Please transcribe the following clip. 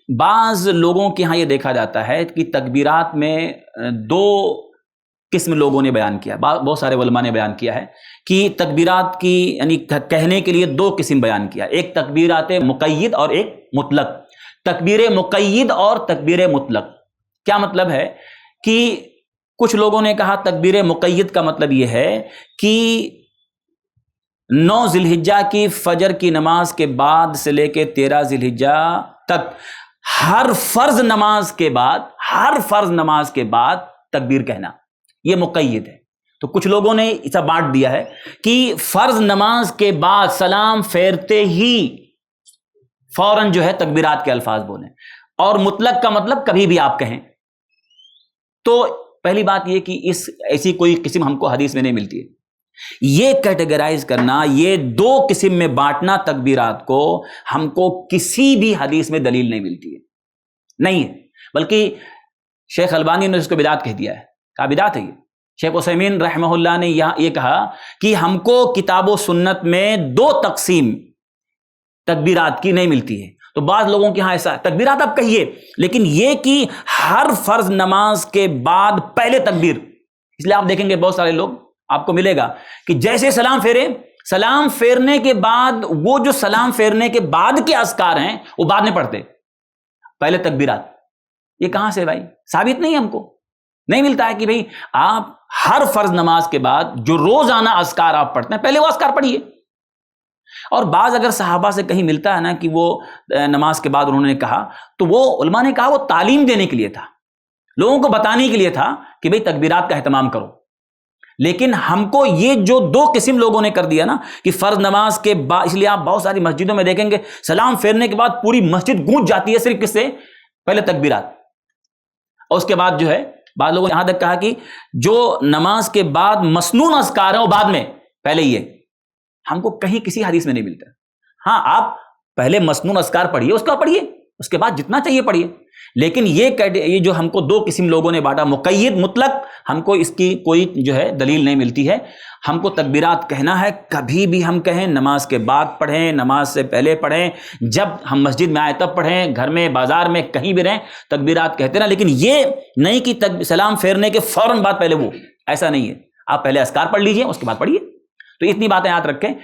بعض لوگوں کے ہاں یہ دیکھا جاتا ہے کہ تکبیرات میں دو قسم لوگوں نے بیان کیا، بہت سارے علماء نے بیان کیا ہے کہ تکبیرات کی یعنی کہنے کے لیے دو قسم بیان کیا، ایک تکبیرات مقید اور ایک مطلق۔ تکبیر مقید اور تکبیر مطلق کیا مطلب ہے کہ کچھ لوگوں نے کہا تکبیر مقید کا مطلب یہ ہے کہ 9 ذی الحجہ کی فجر کی نماز کے بعد سے لے کے 13 ذی الحجہ تک ہر فرض نماز کے بعد تکبیر کہنا، یہ مقید ہے۔ تو کچھ لوگوں نے اسا بانٹ دیا ہے کہ فرض نماز کے بعد سلام پھیرتے ہی فوراً جو ہے تکبیرات کے الفاظ بولیں، اور مطلق کا مطلب کبھی بھی آپ کہیں۔ تو پہلی بات یہ کہ ایسی کوئی قسم ہم کو حدیث میں نہیں ملتی ہے۔ یہ کیٹیگرائز کرنا، یہ دو قسم میں بانٹنا تکبیرات کو، ہم کو کسی بھی حدیث میں دلیل نہیں ملتی ہے، نہیں ہے۔ بلکہ شیخ البانی نے اس کو بدعت کہہ دیا ہے، کہا بدعت ہے یہ۔ شیخ عثیمین رحمہ اللہ نے یہ کہا کہ ہم کو کتاب و سنت میں دو تقسیم تکبیرات کی نہیں ملتی ہے۔ تو بعض لوگوں کے ہاں ایسا ہے تکبیرات آپ کہیے، لیکن یہ کہ ہر فرض نماز کے بعد پہلے تکبیر، اس لیے آپ دیکھیں گے بہت سارے لوگ آپ کو ملے گا کہ جیسے سلام پھیرے، سلام پھیرنے کے بعد وہ جو سلام پھیرنے کے بعد کے اذکار ہیں وہ بعد میں پڑھتے، پہلے تکبیرات۔ یہ کہاں سے بھائی؟ ثابت نہیں، ہم کو نہیں ملتا ہے کہ بھئی آپ ہر فرض نماز کے بعد جو روزانہ اذکار آپ پڑھتے ہیں پہلے وہ اذکار پڑھیے۔ اور بعض اگر صحابہ سے کہیں ملتا ہے نا کہ وہ نماز کے بعد انہوں نے کہا، تو وہ علماء نے کہا وہ تعلیم دینے کے لیے تھا، لوگوں کو بتانے کے لیے تھا کہ بھئی تکبیرات کا اہتمام کرو۔ لیکن ہم کو یہ جو دو قسم لوگوں نے کر دیا نا کہ فرض نماز کے بعد، اس لیے آپ بہت ساری مسجدوں میں دیکھیں گے سلام پھیرنے کے بعد پوری مسجد گونج جاتی ہے صرف کس سے؟ پہلے تکبیرات، اور اس کے بعد جو ہے بعض لوگوں نے یہاں تک کہا کہ جو نماز کے بعد مسنون اذکار ہیں وہ بعد میں، پہلے یہ ہم کو کہیں کسی حدیث میں نہیں ملتا۔ ہاں آپ پہلے مسنون اذکار پڑھیے، اس کا پڑھیے، اس کے بعد جتنا چاہیے پڑھیے، لیکن یہ جو ہم کو دو قسم لوگوں نے بانٹا مقید مطلق، ہم کو اس کی کوئی جو ہے دلیل نہیں ملتی ہے۔ ہم کو تکبیرات کہنا ہے، کبھی بھی ہم کہیں، نماز کے بعد پڑھیں، نماز سے پہلے پڑھیں، جب ہم مسجد میں آئے تب پڑھیں، گھر میں بازار میں کہیں بھی رہیں تکبیرات کہتے نا، لیکن یہ نہیں کہ سلام پھیرنے کے فوراً بعد پہلے وہ، ایسا نہیں ہے۔ آپ پہلے اذکار پڑھ لیجئے، اس کے بعد پڑھیے۔ تو اتنی باتیں یاد رکھیں۔